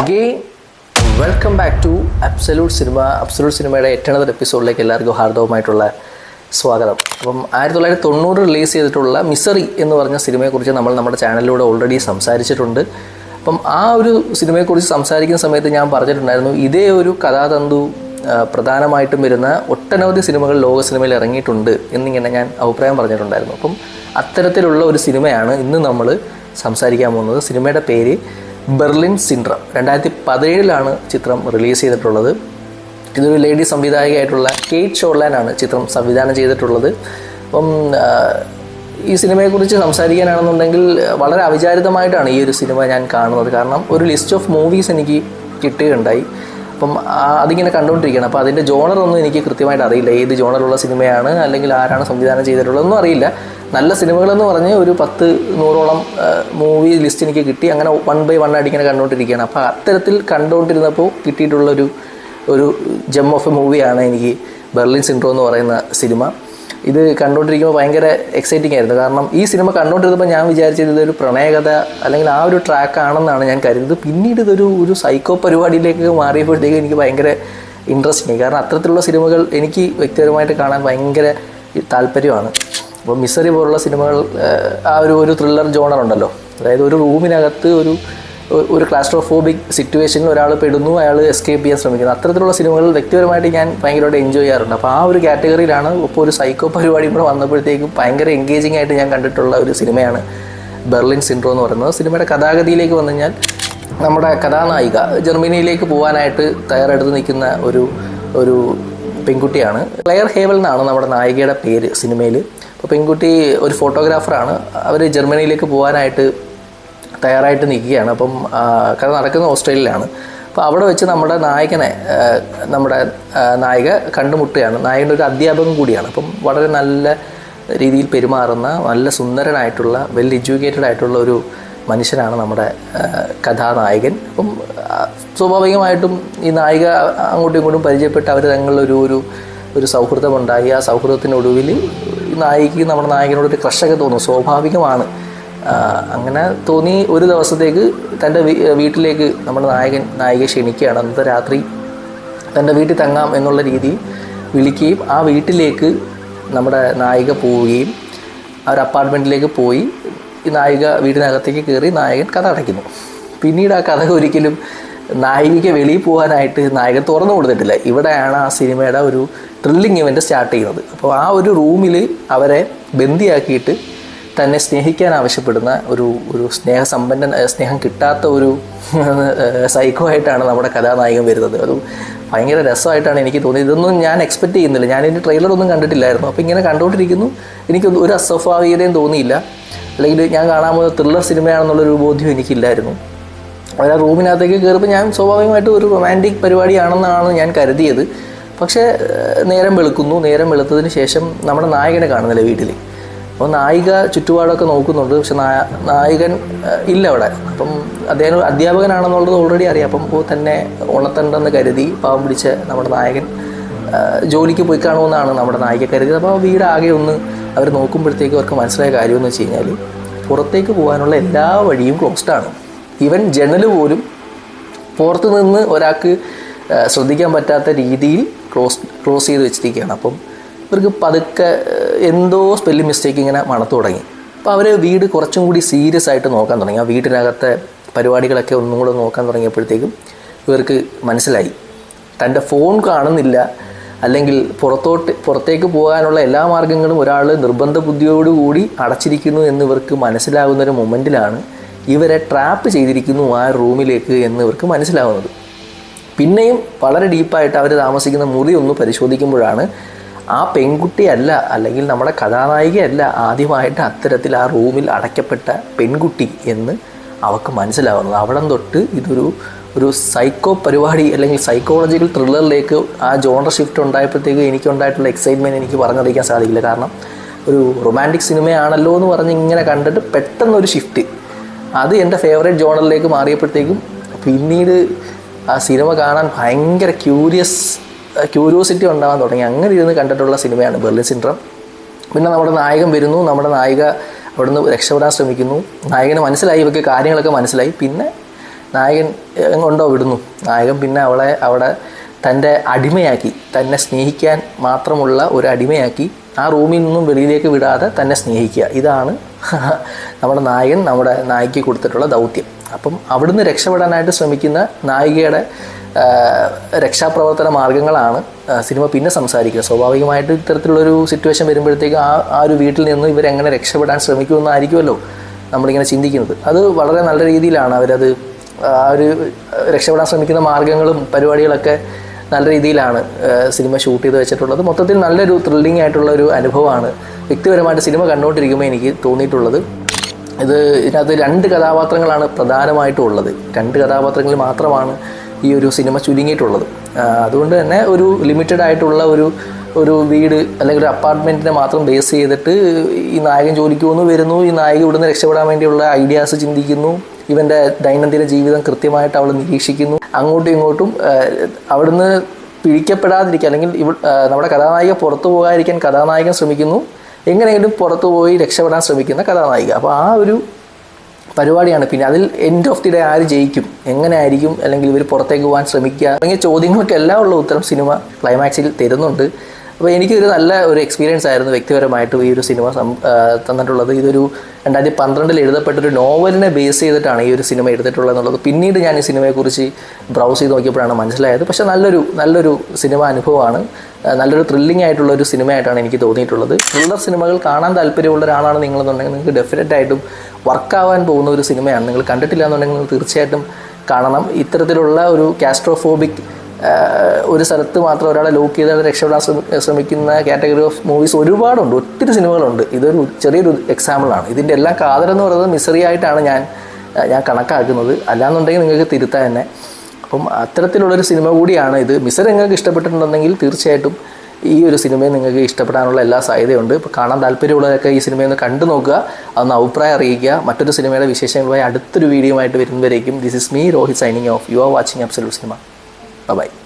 again, welcome back to absolute സിനിമയുടെ ഏറ്റവും എപ്പിസോഡിലേക്ക് എല്ലാവർക്കും ഹാർദവമായിട്ടുള്ള സ്വാഗതം. അപ്പം 1990 റിലീസ് ചെയ്തിട്ടുള്ള മിസറി എന്ന് പറഞ്ഞ സിനിമയെക്കുറിച്ച് നമ്മൾ നമ്മുടെ ചാനലിലൂടെ ഓൾറെഡി സംസാരിച്ചിട്ടുണ്ട്. അപ്പം ആ ഒരു സിനിമയെക്കുറിച്ച് സംസാരിക്കുന്ന സമയത്ത് ഞാൻ പറഞ്ഞിട്ടുണ്ടായിരുന്നു, ഇതേ ഒരു കഥാതന്തു പ്രധാനമായിട്ടും വരുന്ന ഒട്ടനവധി സിനിമകൾ ലോക സിനിമയിൽ ഇറങ്ങിയിട്ടുണ്ട് എന്നിങ്ങനെ ഞാൻ അഭിപ്രായം പറഞ്ഞിട്ടുണ്ടായിരുന്നു. അപ്പം അത്തരത്തിലുള്ള ഒരു സിനിമയാണ് ഇന്ന് നമ്മൾ സംസാരിക്കാൻ പോകുന്നത്. സിനിമയുടെ പേര് ബെർലിൻ സിൻഡ്രം. 2017 ചിത്രം റിലീസ് ചെയ്തിട്ടുള്ളത്. ഇതൊരു ലേഡി സംവിധായകയായിട്ടുള്ള കേറ്റ് ഷോർലാൻഡാണ് ചിത്രം സംവിധാനം ചെയ്തിട്ടുള്ളത്. അപ്പം ഈ സിനിമയെക്കുറിച്ച് സംസാരിക്കാനാണെന്നുണ്ടെങ്കിൽ വളരെ അവിചാരിതമായിട്ടാണ് ഈ ഒരു സിനിമ ഞാൻ കാണുന്നത്. കാരണം ഒരു ലിസ്റ്റ് ഓഫ് മൂവീസ് എനിക്ക് കിട്ടുകയുണ്ടായി. അപ്പം അതിങ്ങനെ കണ്ടുകൊണ്ടിരിക്കുകയാണ്. അപ്പോൾ അതിൻ്റെ ജോണറൊന്നും എനിക്ക് കൃത്യമായിട്ട് അറിയില്ല, ഏത് ജോണറുള്ള സിനിമയാണ് അല്ലെങ്കിൽ ആരാണ് സംവിധാനം ചെയ്തിട്ടുള്ളതെന്നും അറിയില്ല. നല്ല സിനിമകളെന്ന് പറഞ്ഞ് ഒരു 10-100ഓളം മൂവി ലിസ്റ്റ് എനിക്ക് കിട്ടി. അങ്ങനെ 1 by 1 ആയിട്ട് ഇങ്ങനെ കണ്ടുകൊണ്ടിരിക്കുകയാണ്. അപ്പോൾ അത്തരത്തിൽ കണ്ടുകൊണ്ടിരുന്നപ്പോൾ കിട്ടിയിട്ടുള്ളൊരു ജെം ഓഫ് എ മൂവിയാണ് എനിക്ക് ബെർലിൻ സിൻഡ്രോം എന്ന് പറയുന്ന സിനിമ. ഇത് കണ്ടുകൊണ്ടിരിക്കുമ്പോൾ ഭയങ്കര എക്സൈറ്റിംഗ് ആയിരുന്നു. കാരണം ഈ സിനിമ കണ്ടുകൊണ്ടിരുന്നപ്പോൾ ഞാൻ വിചാരിച്ചത് ഇതൊരു പ്രണയകഥ അല്ലെങ്കിൽ ആ ഒരു ട്രാക്കാണെന്നാണ് ഞാൻ കരുതുന്നത്. പിന്നീട് ഇതൊരു സൈക്കോ പരിപാടിയിലേക്ക് മാറിയപ്പോഴത്തേക്കും എനിക്ക് ഭയങ്കര ഇൻട്രസ്റ്റിംഗ്. കാരണം അത്തരത്തിലുള്ള സിനിമകൾ എനിക്ക് വ്യക്തിപരമായിട്ട് കാണാൻ ഭയങ്കര താല്പര്യമാണ്. അപ്പോൾ മിസറി പോലുള്ള സിനിമകൾ ആ ഒരു ത്രില്ലർ ജോണർ ഉണ്ടല്ലോ, അതായത് ഒരു റൂമിനകത്ത് ഒരു ക്ലാസ്ട്രോഫോബിക് സിറ്റുവേഷനിൽ ഒരാൾ പെടുന്നു, അയാൾ എസ്കേപ്പ് ചെയ്യാൻ ശ്രമിക്കുന്നു. അത്തരത്തിലുള്ള സിനിമകൾ വ്യക്തിപരമായിട്ട് ഞാൻ ഭയങ്കരമായിട്ട് എൻജോയ് ചെയ്യാറുണ്ട്. അപ്പോൾ ആ ഒരു കാറ്റഗറിയിലാണ് ഇപ്പോൾ ഒരു സൈക്കോ പരിപാടി കൂടെ വന്നപ്പോഴത്തേക്കും ഭയങ്കര എൻഗേജിങ് ആയിട്ട് ഞാൻ കണ്ടിട്ടുള്ള ഒരു സിനിമയാണ് ബെർലിൻ സിൻഡ്രോം എന്ന് പറയുന്നത്. സിനിമയുടെ കഥാഗതിയിലേക്ക് വന്നു കഴിഞ്ഞാൽ നമ്മുടെ കഥാനായിക ജർമ്മനിയിലേക്ക് പോകാനായിട്ട് തയ്യാറെടുത്ത് നിൽക്കുന്ന ഒരു പെൺകുട്ടിയാണ്. ക്ലെയർ ഹേവൽ എന്നാണ് നമ്മുടെ നായികയുടെ പേര് സിനിമയിൽ. അപ്പോൾ പെൺകുട്ടി ഒരു ഫോട്ടോഗ്രാഫറാണ്. അവർ ജർമ്മനിയിലേക്ക് പോകാനായിട്ട് തയ്യാറായിട്ട് നിൽക്കുകയാണ്. അപ്പം കഥ നടക്കുന്നത് ഓസ്ട്രേലിയയിലാണ്. അപ്പോൾ അവിടെ വെച്ച് നമ്മുടെ നായിക കണ്ടുമുട്ടുകയാണ്. നായകൻ്റെ ഒരു അധ്യാപകൻ കൂടിയാണ്. അപ്പം വളരെ നല്ല രീതിയിൽ പെരുമാറുന്ന നല്ല സുന്ദരനായിട്ടുള്ള വെൽ എഡ്യൂക്കേറ്റഡ് ആയിട്ടുള്ള ഒരു മനുഷ്യനാണ് നമ്മുടെ കഥാനായകൻ. അപ്പം സ്വാഭാവികമായിട്ടും ഈ നായിക അങ്ങോട്ടും ഇങ്ങോട്ടും പരിചയപ്പെട്ട് അവർ തങ്ങളിലൊരു സൗഹൃദമുണ്ടായി. ആ സൗഹൃദത്തിനൊടുവിൽ ഈ നായികയ്ക്ക് നമ്മുടെ നായകനോടൊരു ക്രഷൊക്കെ തോന്നും, സ്വാഭാവികമാണ്. അങ്ങനെ തോന്നി ഒരു ദിവസത്തേക്ക് തൻ്റെ വീട്ടിലേക്ക് നമ്മുടെ നായിക ക്ഷണിക്കുകയാണ്. അന്നത്തെ രാത്രി തൻ്റെ വീട്ടിൽ തങ്ങാം എന്നുള്ള രീതിയിൽ വിളിക്കുകയും ആ വീട്ടിലേക്ക് നമ്മുടെ നായിക പോവുകയും ആ ഒരു അപ്പാർട്ട്മെൻറ്റിലേക്ക് പോയി ഈ നായിക വീടിനകത്തേക്ക് കയറി നായകൻ കഥ അടയ്ക്കുന്നു. പിന്നീട് ആ കഥ ഒരിക്കലും നായികയ്ക്ക് വെളിയിൽ പോകാനായിട്ട് നായകൻ തുറന്നു കൊടുത്തിട്ടില്ല. ഇവിടെയാണ് ആ സിനിമയുടെ ഒരു ത്രില്ലിങ് ഇവൻ്റ് സ്റ്റാർട്ട് ചെയ്യുന്നത്. അപ്പോൾ ആ ഒരു റൂമിൽ അവരെ ബന്ദിയാക്കിയിട്ട് തന്നെ സ്നേഹിക്കാൻ ആവശ്യപ്പെടുന്ന ഒരു സ്നേഹം കിട്ടാത്ത ഒരു സൈക്കോ ആയിട്ടാണ് നമ്മുടെ കഥാനായകൻ വരുന്നത്. അത് ഭയങ്കര രസമായിട്ടാണ് എനിക്ക് തോന്നിയത്. ഇതൊന്നും ഞാൻ എക്സ്പെക്റ്റ് ചെയ്യുന്നില്ല. ഞാനിതിൻ്റെ ട്രെയിലറൊന്നും കണ്ടിട്ടില്ലായിരുന്നു. അപ്പോൾ ഇങ്ങനെ കണ്ടുകൊണ്ടിരിക്കുന്നു. എനിക്ക് ഒരു അസ്വാഭാവികതയും തോന്നിയില്ല, അല്ലെങ്കിൽ ഞാൻ കാണാൻ പോകുന്ന ത്രില്ലർ സിനിമയാണെന്നുള്ളൊരു ബോധ്യം എനിക്കില്ലായിരുന്നു. അവർ ആ റൂമിനകത്തേക്ക് കയറുമ്പോൾ ഞാൻ സ്വാഭാവികമായിട്ടും ഒരു റൊമാൻറ്റിക് പരിപാടിയാണെന്നാണ് ഞാൻ കരുതിയത്. പക്ഷേ നേരം വെളുത്തതിന് ശേഷം നമ്മുടെ നായകനെ കാണുന്നില്ല വീട്ടിൽ. അപ്പോൾ നായിക ചുറ്റുപാടൊക്കെ നോക്കുന്നുണ്ട്, പക്ഷെ നായകൻ ഇല്ല അവിടെ. അപ്പം അദ്ദേഹം അധ്യാപകനാണെന്നുള്ളത് ഓൾറെഡി അറിയാം. അപ്പം തന്നെ ഉണർത്തണ്ടെന്ന് കരുതി പാവം പിടിച്ച നമ്മുടെ നായകൻ ജോലിക്ക് പോയി കാണുമെന്നാണ് നമ്മുടെ നായിക കരുതിയത്. അപ്പോൾ വീടാകെ ഒന്ന് അവർ നോക്കുമ്പോഴത്തേക്കും അവർക്ക് മനസ്സിലായ കാര്യമെന്ന് വെച്ച് കഴിഞ്ഞാൽ പുറത്തേക്ക് പോകാനുള്ള എല്ലാ വഴിയും ക്ലോസ്ഡാണ്. ഈവൻ ജനൽ പോലും പുറത്ത് നിന്ന് ഒരാൾക്ക് ശ്രദ്ധിക്കാൻ പറ്റാത്ത രീതിയിൽ ക്ലോസ് ചെയ്ത് വെച്ചിരിക്കുകയാണ്. അപ്പം ഇവർക്ക് പതുക്കെ എന്തോ സ്പെല്ലിംഗ് മിസ്റ്റേക്ക് ഇങ്ങനെ മണത്തു തുടങ്ങി. അപ്പോൾ അവർ വീട് കുറച്ചും കൂടി സീരിയസ് ആയിട്ട് നോക്കാൻ തുടങ്ങി. ആ വീട്ടിനകത്തെ പരിപാടികളൊക്കെ ഒന്നും കൂടെ നോക്കാൻ തുടങ്ങിയപ്പോഴത്തേക്കും ഇവർക്ക് മനസ്സിലായി തൻ്റെ ഫോൺ കാണുന്നില്ല, അല്ലെങ്കിൽ പുറത്തേക്ക് പോകാനുള്ള എല്ലാ മാർഗ്ഗങ്ങളും ഒരാൾ നിർബന്ധ ബുദ്ധിയോടുകൂടി അടച്ചിരിക്കുന്നു എന്ന് ഇവർക്ക് മനസ്സിലാകുന്നൊരു മൊമെൻറ്റിലാണ് ഇവരെ ട്രാപ്പ് ചെയ്തിരിക്കുന്നു ആ റൂമിലേക്ക് എന്ന് ഇവർക്ക് മനസ്സിലാവുന്നത്. പിന്നെയും വളരെ ഡീപ്പായിട്ട് അവർ താമസിക്കുന്ന മുറി ഒന്ന് പരിശോധിക്കുമ്പോഴാണ് ആ പെൺകുട്ടിയല്ല, അല്ലെങ്കിൽ നമ്മുടെ കഥാനായികയല്ല ആദ്യമായിട്ട് അത്തരത്തിൽ ആ റൂമിൽ അടയ്ക്കപ്പെട്ട പെൺകുട്ടി എന്ന് അവർക്ക് മനസ്സിലാവുന്നത്. അവിടം തൊട്ട് ഒരു സൈക്കോ പരിപാടി അല്ലെങ്കിൽ സൈക്കോളജിക്കൽ ത്രില്ലറിലേക്ക് ആ ജോണർ ഷിഫ്റ്റ് ഉണ്ടായപ്പോഴത്തേക്ക് എനിക്കുണ്ടായിട്ടുള്ള എക്സൈറ്റ്മെൻറ്റ് എനിക്ക് പറഞ്ഞറിയിക്കാൻ സാധിക്കില്ല. കാരണം ഒരു റൊമാൻറ്റിക് സിനിമയാണല്ലോ എന്ന് പറഞ്ഞ് ഇങ്ങനെ കണ്ടിട്ട് പെട്ടെന്നൊരു ഷിഫ്റ്റ്, അത് എൻ്റെ ഫേവറേറ്റ് ജോണറിലേക്ക് മാറിയപ്പോഴത്തേക്കും പിന്നീട് ആ സിനിമ കാണാൻ ഭയങ്കര ക്യൂരിയോസിറ്റി ഉണ്ടാകാൻ തുടങ്ങി. അങ്ങനെ ഇരുന്ന് കണ്ടിട്ടുള്ള സിനിമയാണ് ബെർലിൻ സിൻഡ്രോം. പിന്നെ നമ്മുടെ നായകൻ വരുന്നു, നമ്മുടെ നായിക അവിടുന്ന് രക്ഷപ്പെടാൻ ശ്രമിക്കുന്നു. നായകന് മനസ്സിലായി, ഇവർക്ക് കാര്യങ്ങളൊക്കെ മനസ്സിലായി. പിന്നെ നായകൻ എങ്ങോട്ടോ വിടുന്നു. നായകൻ പിന്നെ അവളെ അവിടെ തൻ്റെ അടിമയാക്കി, തന്നെ സ്നേഹിക്കാൻ മാത്രമുള്ള ഒരു അടിമയാക്കി ആ റൂമിൽ നിന്നും വെളിയിലേക്ക് വിടാതെ തന്നെ സ്നേഹിക്കുക. ഇതാണ് നമ്മുടെ നായകൻ നമ്മുടെ നായികയ്ക്ക് കൊടുത്തിട്ടുള്ള ദൗത്യം. അപ്പം അവിടുന്ന് രക്ഷപ്പെടാനായിട്ട് ശ്രമിക്കുന്ന നായികയുടെ രക്ഷാപ്രവർത്തന മാർഗ്ഗങ്ങളാണ് സിനിമ പിന്നെ സംസാരിക്കുക. സ്വാഭാവികമായിട്ട് ഇത്തരത്തിലുള്ളൊരു സിറ്റുവേഷൻ വരുമ്പോഴത്തേക്ക് ആ ഒരു വീട്ടിൽ നിന്ന് ഇവരെങ്ങനെ രക്ഷപ്പെടാൻ ശ്രമിക്കുമെന്നായിരിക്കുമല്ലോ നമ്മളിങ്ങനെ ചിന്തിക്കുന്നത്. അത് വളരെ നല്ല രീതിയിലാണ് അവരത് ആ ഒരു രക്ഷപ്പെടാൻ ശ്രമിക്കുന്ന മാർഗ്ഗങ്ങളും പരിപാടികളൊക്കെ നല്ല രീതിയിലാണ് സിനിമ ഷൂട്ട് ചെയ്ത് വെച്ചിട്ടുള്ളത്. മൊത്തത്തിൽ നല്ലൊരു ത്രില്ലിംഗ് ആയിട്ടുള്ള ഒരു അനുഭവമാണ് വ്യക്തിപരമായിട്ട് സിനിമ കണ്ടുകൊണ്ടിരിക്കുമ്പോൾ എനിക്ക് തോന്നിയിട്ടുള്ളത്. ഇതിനകത്ത് 2 കഥാപാത്രങ്ങളാണ് പ്രധാനമായിട്ടും ഉള്ളത്. 2 കഥാപാത്രങ്ങൾ മാത്രമാണ് ഈ ഒരു സിനിമ ചുരുങ്ങിയിട്ടുള്ളത്. അതുകൊണ്ട് തന്നെ ഒരു ലിമിറ്റഡ് ആയിട്ടുള്ള ഒരു വീട് അല്ലെങ്കിൽ ഒരു അപ്പാർട്ട്മെൻറ്റിനെ മാത്രം ബേസ് ചെയ്തിട്ട് ഈ നായകൻ ജോലിക്ക് വരുന്നു, ഈ നായിക ഇവിടുന്ന് രക്ഷപ്പെടാൻ വേണ്ടിയുള്ള ഐഡിയാസ് ചിന്തിക്കുന്നു, ഇവൻ്റെ ദൈനംദിന ജീവിതം കൃത്യമായിട്ട് അവൾ നിരീക്ഷിക്കുന്നു. അങ്ങോട്ടും ഇങ്ങോട്ടും അവിടുന്ന് പിടിക്കപ്പെടാതിരിക്കുക അല്ലെങ്കിൽ നമ്മുടെ കഥാനായിക പുറത്തു പോകാതിരിക്കാൻ കഥാനായകൻ ശ്രമിക്കുന്നു, എങ്ങനെയെങ്കിലും പുറത്തു പോയി രക്ഷപ്പെടാൻ ശ്രമിക്കുന്ന കഥാനായിക. അപ്പോൾ ആ ഒരു പരിപാടിയാണ്. പിന്നെ അതിൽ എൻഡ് ഓഫ് ദി ഡേ ആര് ജയിക്കും, എങ്ങനെ ആയിരിക്കും, അല്ലെങ്കിൽ ഇവർ പുറത്തേക്ക് പോകാൻ ശ്രമിക്കുക തുടങ്ങിയ ചോദ്യങ്ങൾക്കെല്ലാം ഉള്ള ഉത്തരം സിനിമ ക്ലൈമാക്സിൽ തരുന്നുണ്ട്. അപ്പോൾ എനിക്കൊരു നല്ല ഒരു എക്സ്പീരിയൻസ് ആയിരുന്നു വ്യക്തിപരമായിട്ടും ഈ ഒരു സിനിമ തന്നിട്ടുള്ളത്. ഇതൊരു 2012 എഴുതപ്പെട്ടൊരു നോവലിനെ ബേസ് ചെയ്തിട്ടാണ് ഈ ഒരു സിനിമ എടുത്തിട്ടുള്ളത് എന്നുള്ളത് പിന്നീട് ഞാൻ ഈ സിനിമയെക്കുറിച്ച് ബ്രൗസ് ചെയ്ത് നോക്കിയപ്പോഴാണ് മനസ്സിലായത്. പക്ഷേ നല്ലൊരു സിനിമ അനുഭവമാണ്, നല്ലൊരു ത്രില്ലിംഗ് ആയിട്ടുള്ള ഒരു സിനിമയായിട്ടാണ് എനിക്ക് തോന്നിയിട്ടുള്ളത്. ത്രില്ലർ സിനിമകൾ കാണാൻ താല്പര്യമുള്ള ഒരാളാണ് നിങ്ങളെന്നുണ്ടെങ്കിൽ നിങ്ങൾക്ക് ഡെഫിനറ്റായിട്ടും വർക്കാവാൻ പോകുന്ന ഒരു സിനിമയാണ്. നിങ്ങൾ കണ്ടിട്ടില്ല എന്നുണ്ടെങ്കിൽ നിങ്ങൾ തീർച്ചയായിട്ടും കാണണം. ഇത്തരത്തിലുള്ള ഒരു കാസ്ട്രോഫോബിക് ഒരു സ്ഥലത്ത് മാത്രം ഒരാളെ ലോക്ക് ചെയ്താൽ രക്ഷപ്പെടാൻ ശ്രമിക്കുന്ന കാറ്റഗറി ഓഫ് മൂവീസ് ഒരുപാടുണ്ട്, ഒത്തിരി സിനിമകളുണ്ട്. ഇതൊരു ചെറിയൊരു എക്സാമ്പിളാണ്. ഇതിൻ്റെ എല്ലാം കാതലെന്ന് പറയുന്നത് മിസറി ആയിട്ടാണ് ഞാൻ കണക്കാക്കുന്നത്. അല്ലാന്നുണ്ടെങ്കിൽ നിങ്ങൾക്ക് തിരുത്താൻ തന്നെ. അപ്പം അത്തരത്തിലുള്ളൊരു സിനിമ കൂടിയാണ് ഇത്. മിസറി നിങ്ങൾക്ക് ഇഷ്ടപ്പെട്ടിട്ടുണ്ടെങ്കിൽ തീർച്ചയായിട്ടും ഈ ഒരു സിനിമയെ നിങ്ങൾക്ക് ഇഷ്ടപ്പെടാനുള്ള എല്ലാ സാധ്യതയുണ്ട്. ഇപ്പോൾ കാണാൻ താല്പര്യമുള്ളവരൊക്കെ ഈ സിനിമയൊന്ന് കണ്ടു നോക്കുക, അതൊന്ന് അഭിപ്രായം അറിയിക്കുക. മറ്റൊരു സിനിമയുടെ വിശേഷങ്ങളുമായി അടുത്തൊരു വീഡിയോ ആയിട്ട് വരുന്നവരേക്കും this is me Rohit signing off. You are watching absolute cinema. Bye-bye.